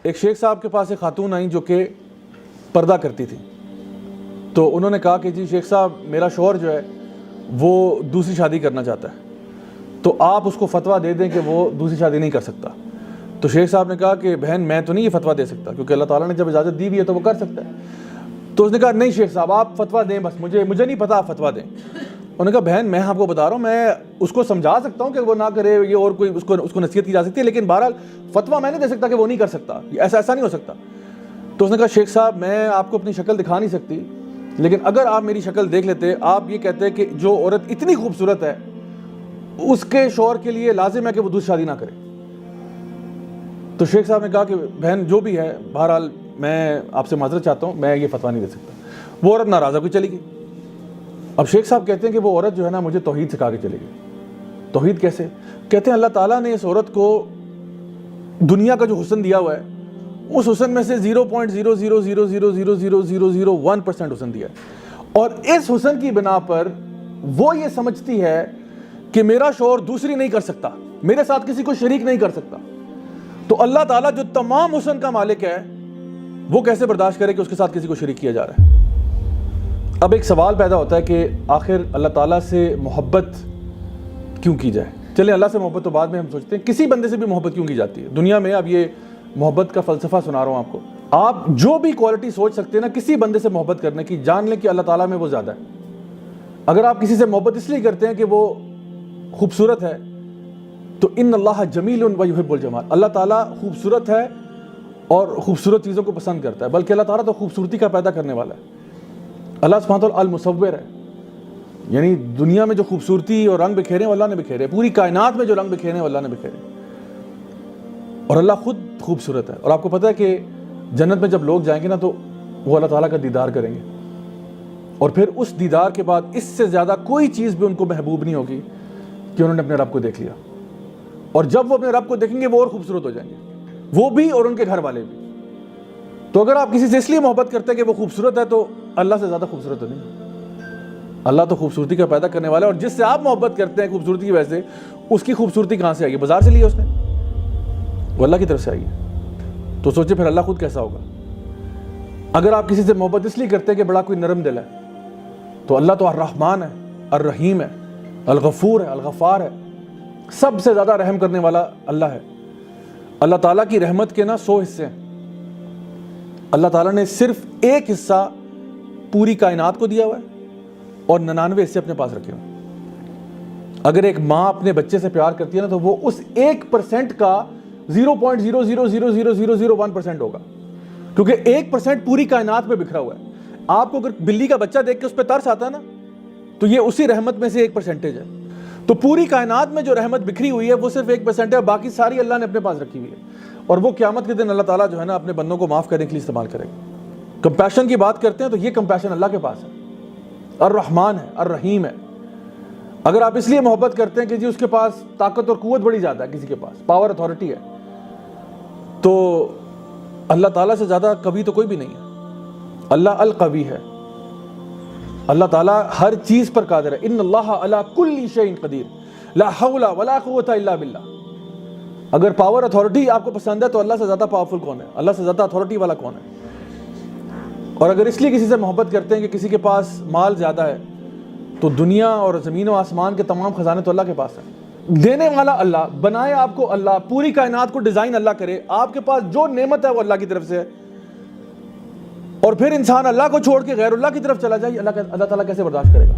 ایک شیخ صاحب کے پاس ایک خاتون آئیں جو کہ پردہ کرتی تھی. تو انہوں نے کہا کہ جی شیخ صاحب میرا شوہر جو ہے وہ دوسری شادی کرنا چاہتا ہے, تو آپ اس کو فتویٰ دے دیں کہ وہ دوسری شادی نہیں کر سکتا. تو شیخ صاحب نے کہا کہ بہن میں تو نہیں یہ فتویٰ دے سکتا, کیونکہ اللہ تعالیٰ نے جب اجازت دی بھی ہے تو وہ کر سکتا ہے. تو اس نے کہا نہیں شیخ صاحب آپ فتویٰ دیں, بس مجھے نہیں پتہ آپ فتویٰ دیں. انہوں نے کہا بہن میں آپ کو بتا رہا ہوں, میں اس کو سمجھا سکتا ہوں کہ وہ نہ کرے, یہ اور کوئی اس کو نصیحت کی جا سکتی ہے, لیکن بہرحال فتویٰ میں نہیں دے سکتا کہ وہ نہیں کر سکتا, ایسا نہیں ہو سکتا. تو اس نے کہا شیخ صاحب میں آپ کو اپنی شکل دکھا نہیں سکتی, لیکن اگر آپ میری شکل دیکھ لیتے, آپ یہ کہتے کہ جو عورت اتنی خوبصورت ہے اس کے شوہر کے لیے لازم ہے کہ وہ دوسری شادی نہ کرے. تو شیخ صاحب نے کہا کہ بہن جو بھی ہے بہرحال میں آپ سے معذرت چاہتا ہوں, میں یہ فتویٰ نہیں دے سکتا. وہ عورت ناراض ہو کے چلی گئی. اب شیخ صاحب کہتے ہیں کہ وہ عورت جو ہے نا مجھے توحید سکھا کے چلی گئی. توحید کیسے؟ کہتے ہیں اللہ تعالیٰ نے اس عورت کو دنیا کا جو حسن دیا ہوا ہے اس حسن میں سے 0.000000001% حسن دیا ہے, اور اس حسن کی بنا پر وہ یہ سمجھتی ہے کہ میرا شوہر دوسری نہیں کر سکتا, میرے ساتھ کسی کو شریک نہیں کر سکتا. تو اللہ تعالیٰ جو تمام حسن کا مالک ہے وہ کیسے برداشت کرے کہ اس کے ساتھ کسی کو شریک کیا جا رہا ہے؟ اب ایک سوال پیدا ہوتا ہے کہ آخر اللہ تعالیٰ سے محبت کیوں کی جائے؟ چلیں اللہ سے محبت تو بعد میں ہم سوچتے ہیں, کسی بندے سے بھی محبت کیوں کی جاتی ہے دنیا میں؟ اب یہ محبت کا فلسفہ سنا رہا ہوں آپ کو. آپ جو بھی کوالٹی سوچ سکتے ہیں نا کسی بندے سے محبت کرنے کی, جان لیں کہ اللہ تعالیٰ میں وہ زیادہ ہے. اگر آپ کسی سے محبت اس لیے کرتے ہیں کہ وہ خوبصورت ہے تو ان اللہ جمیل و یحب الجمال, اللہ تعالیٰ خوبصورت ہے اور خوبصورت چیزوں کو پسند کرتا ہے, بلکہ اللہ تعالیٰ تو خوبصورتی کا پیدا کرنے والا ہے. اللہ سبحانہ وتعالیٰ المصور ہے, یعنی دنیا میں جو خوبصورتی اور رنگ بکھیرے ہیں اللہ نے بکھیرے, پوری کائنات میں جو رنگ بکھیرے ہیں اللہ نے بکھیرے, اور اللہ خود خوبصورت ہے. اور آپ کو پتہ ہے کہ جنت میں جب لوگ جائیں گے نا تو وہ اللہ تعالیٰ کا دیدار کریں گے, اور پھر اس دیدار کے بعد اس سے زیادہ کوئی چیز بھی ان کو محبوب نہیں ہوگی کہ انہوں نے اپنے رب کو دیکھ لیا. اور جب وہ اپنے رب کو دیکھیں گے وہ اور خوبصورت ہو جائیں گے, وہ بھی اور ان کے گھر والے بھی. تو اگر آپ کسی سے اس لیے محبت کرتے ہیں کہ وہ خوبصورت ہے تو اللہ سے زیادہ خوبصورت تو نہیں. اللہ تو خوبصورتی کا پیدا کرنے والا ہے, اور جس سے آپ محبت کرتے ہیں خوبصورتی کی وجہ سے, اس کی خوبصورتی کہاں سے آئی ہے؟ بازار سے لی ہے اس نے, وہ اللہ کی طرف سے آئی ہے. تو سوچے پھر اللہ خود کیسا ہوگا. اگر آپ کسی سے محبت اس لیے کرتے ہیں کہ بڑا کوئی نرم دل ہے, تو اللہ تو الرحمن ہے, الرحیم ہے, الغفور ہے, الغفار ہے, سب سے زیادہ رحم کرنے والا اللہ ہے. اللہ تعالیٰ کی رحمت کے نا 100 حصے ہیں, اللہ تعالیٰ نے صرف ایک حصہ پوری کائنات کو دیا ہوا ہے اور 99 حصے اپنے پاس رکھے ہوئے ہیں. اگر ایک ماں اپنے بچے سے پیار کرتی ہے نا تو وہ اس 1% کا 0.0000001% ہوگا, کیونکہ 1% پوری کائنات میں بکھرا ہوا ہے. آپ کو اگر بلی کا بچہ دیکھ کے اس پہ ترس آتا ہے نا تو یہ اسی رحمت میں سے 1% ہے. تو پوری کائنات میں جو رحمت بکھری ہوئی ہے وہ صرف 1% ہے, باقی ساری اللہ نے اپنے پاس رکھی ہوئی ہے. اور وہ قیامت کے دن اللہ تعالیٰ جو ہے نا اپنے بندوں کو معاف کرنے کے لیے استعمال کرے گا. کمپیشن کی بات کرتے ہیں تو یہ کمپیشن اللہ کے پاس ہے, الرحمن ہے, الرحیم ہے. اگر آپ اس لیے محبت کرتے ہیں کہ جی اس کے پاس طاقت اور قوت بڑی زیادہ ہے, کسی کے پاس پاور اتھارٹی ہے, تو اللہ تعالیٰ سے زیادہ قوی تو کوئی بھی نہیں ہے. اللہ القوی ہے, اللہ تعالیٰ ہر چیز پر قادر ہے. ان اللہ علی کل شیء قدیر لا حول ولا قوت الا باللہ. اگر پاور اتھارٹی آپ کو پسند ہے تو اللہ سے زیادہ پاورفل کون ہے, اللہ سے زیادہ اتھارٹی والا کون ہے. اور اگر اس لیے کسی سے محبت کرتے ہیں کہ کسی کے پاس مال زیادہ ہے, تو دنیا اور زمین و آسمان کے تمام خزانے تو اللہ کے پاس ہیں. دینے والا اللہ, بنائے آپ کو اللہ, پوری کائنات کو ڈیزائن اللہ کرے, آپ کے پاس جو نعمت ہے وہ اللہ کی طرف سے ہے, اور پھر انسان اللہ کو چھوڑ کے غیر اللہ کی طرف چلا جائے, اللہ تعالیٰ کیسے برداشت کرے گا؟